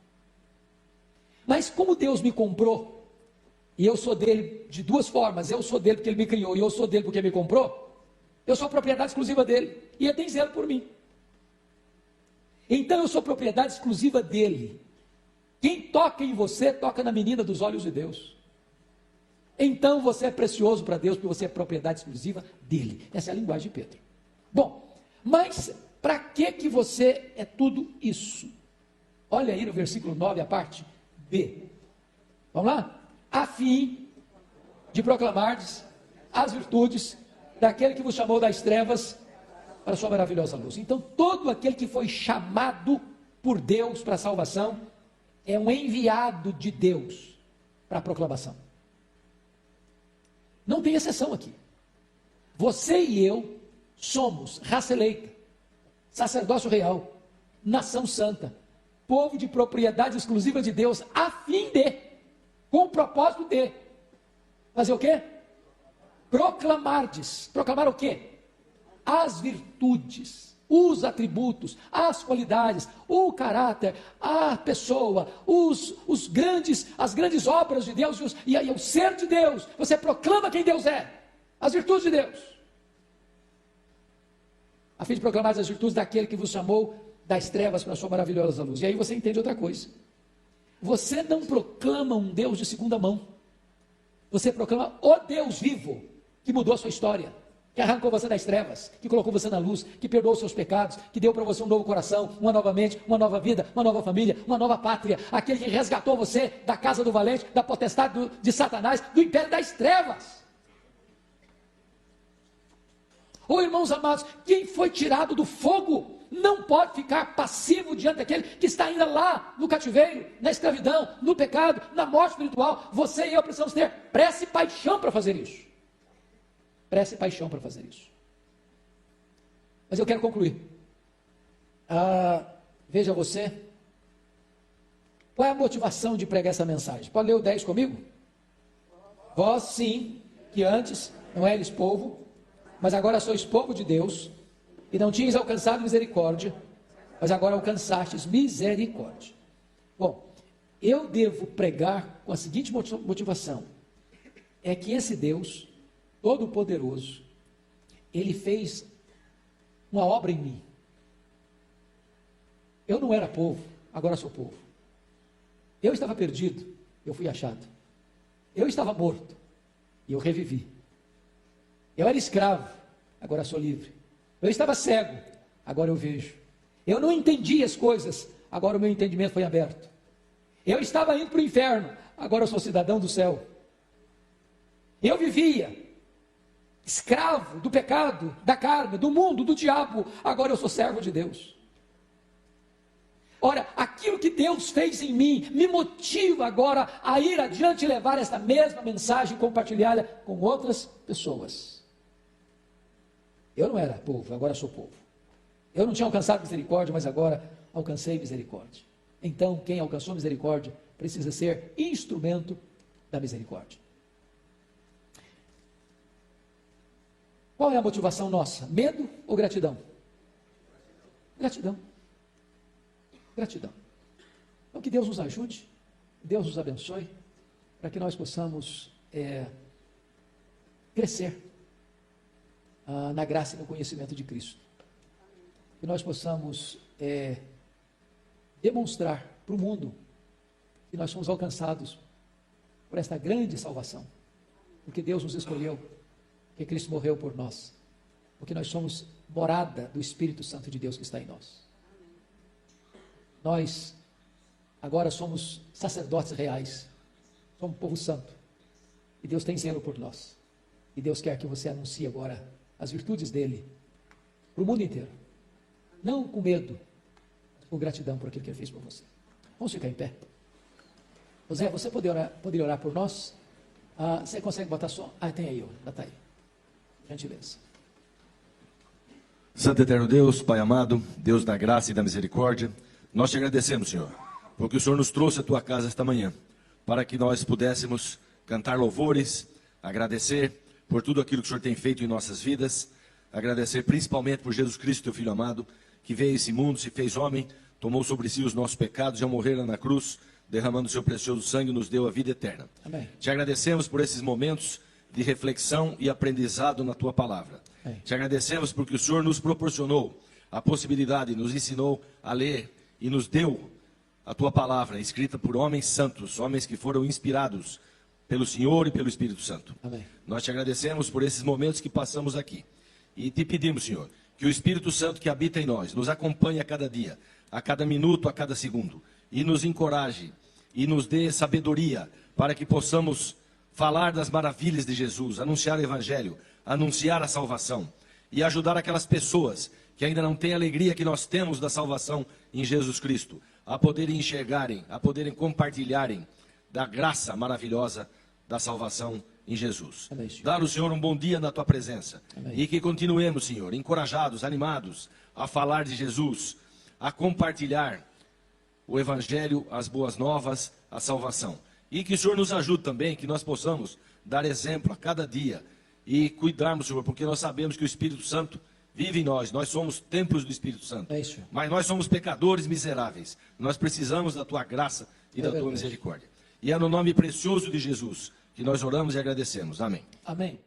Mas como Deus me comprou, e eu sou dele de duas formas: eu sou dele porque ele me criou, e eu sou dele porque me comprou, eu sou propriedade exclusiva dele, e ele tem zelo por mim. Então eu sou propriedade exclusiva dele. Quem toca em você, toca na menina dos olhos de Deus. Então você é precioso para Deus, porque você é propriedade exclusiva dele. Essa é a linguagem de Pedro. Bom, mas para que você é tudo isso? Olha aí no versículo 9, a parte B. Vamos lá? A fim de proclamardes as virtudes daquele que vos chamou das trevas para a sua maravilhosa luz. Então, todo aquele que foi chamado por Deus para a salvação é um enviado de Deus para a proclamação. Não tem exceção aqui. Você e eu somos raça eleita, sacerdócio real, nação santa, povo de propriedade exclusiva de Deus, a fim de, com o propósito de, fazer o quê? Proclamardes. Proclamar o quê? As virtudes, os atributos, as qualidades, o caráter, a pessoa, as grandes obras de Deus e o ser de Deus. Você proclama quem Deus é, as virtudes de Deus, a fim de proclamar as virtudes daquele que vos chamou das trevas para a sua maravilhosa luz. E aí você entende outra coisa. Você não proclama um Deus de segunda mão. Você proclama o Deus vivo, que mudou a sua história, que arrancou você das trevas, que colocou você na luz, que perdoou os seus pecados, que deu para você um novo coração, uma nova mente, uma nova vida, uma nova família, uma nova pátria. Aquele que resgatou você da casa do valente, da potestade de Satanás, do império das trevas. Oh, irmãos amados, quem foi tirado do fogo não pode ficar passivo diante daquele que está ainda lá no cativeiro, na escravidão, no pecado, na morte espiritual. Você e eu precisamos ter pressa e paixão para fazer isso. Pressa e paixão para fazer isso. Mas eu quero concluir. Veja você, qual é a motivação de pregar essa mensagem? Pode ler o 10 comigo? Vós sim, que antes não eres povo, mas agora sois povo de Deus, e não tinhas alcançado misericórdia, mas agora alcançastes misericórdia. Bom, eu devo pregar com a seguinte motivação, é que esse Deus Todo-Poderoso, Ele fez uma obra em mim. Eu não era povo, agora sou povo. Eu estava perdido, eu fui achado. Eu estava morto, e eu revivi. Eu era escravo, agora sou livre. Eu estava cego, agora eu vejo. Eu não entendia as coisas, agora o meu entendimento foi aberto. Eu estava indo para o inferno, agora eu sou cidadão do céu. Eu vivia escravo do pecado, da carne, do mundo, do diabo, agora eu sou servo de Deus. Ora, aquilo que Deus fez em mim, me motiva agora a ir adiante e levar esta mesma mensagem compartilhada com outras pessoas. Eu não era povo, agora sou povo. Eu não tinha alcançado misericórdia, mas agora alcancei misericórdia. Então, quem alcançou misericórdia precisa ser instrumento da misericórdia. Qual é a motivação nossa? Medo ou gratidão? Gratidão. Gratidão. Então, que Deus nos ajude, Deus nos abençoe, para que nós possamos crescer na graça e no conhecimento de Cristo. Que nós possamos demonstrar para o mundo que nós somos alcançados por esta grande salvação, porque Deus nos escolheu, porque Cristo morreu por nós, porque nós somos morada do Espírito Santo de Deus que está em nós. Nós agora somos sacerdotes reais, somos povo santo, e Deus tem zelo por nós, e Deus quer que você anuncie agora as virtudes dele para o mundo inteiro, não com medo, mas com gratidão por aquilo que ele fez por você. Vamos ficar em pé. José, você poderia orar por nós? Você consegue botar som? Tem aí, já está aí. Gentileza. Santo Eterno Deus, Pai amado, Deus da graça e da misericórdia, nós te agradecemos, Senhor, porque o Senhor nos trouxe à tua casa esta manhã, para que nós pudéssemos cantar louvores, agradecer por tudo aquilo que o Senhor tem feito em nossas vidas, agradecer principalmente por Jesus Cristo, teu Filho amado, que veio a esse mundo, se fez homem, tomou sobre si os nossos pecados, já morreram na cruz, derramando o seu precioso sangue, nos deu a vida eterna. Amém. Te agradecemos por esses momentos de reflexão e aprendizado na tua palavra. Amém. Te agradecemos porque o Senhor nos proporcionou a possibilidade, nos ensinou a ler e nos deu a tua palavra, escrita por homens santos, homens que foram inspirados pelo Senhor e pelo Espírito Santo. Amém. Nós te agradecemos por esses momentos que passamos aqui. E te pedimos, Senhor, que o Espírito Santo que habita em nós, nos acompanhe a cada dia, a cada minuto, a cada segundo. e nos encoraje e nos dê sabedoria para que possamos falar das maravilhas de Jesus, anunciar o Evangelho, anunciar a salvação e ajudar aquelas pessoas que ainda não têm a alegria que nós temos da salvação em Jesus Cristo, a poderem enxergarem, a poderem compartilharem da graça maravilhosa da salvação em Jesus. Amém, Senhor. Dar ao Senhor um bom dia na tua presença. Amém. E que continuemos, Senhor, encorajados, animados a falar de Jesus, a compartilhar o Evangelho, as boas novas, a salvação. E que o Senhor nos ajude também, que nós possamos dar exemplo a cada dia e cuidarmos, Senhor, porque nós sabemos que o Espírito Santo vive em nós. Nós somos templos do Espírito Santo. É isso. Mas nós somos pecadores miseráveis. Nós precisamos da tua graça e da tua verdade. misericórdia. E é no nome precioso de Jesus que nós oramos e agradecemos. Amém. Amém.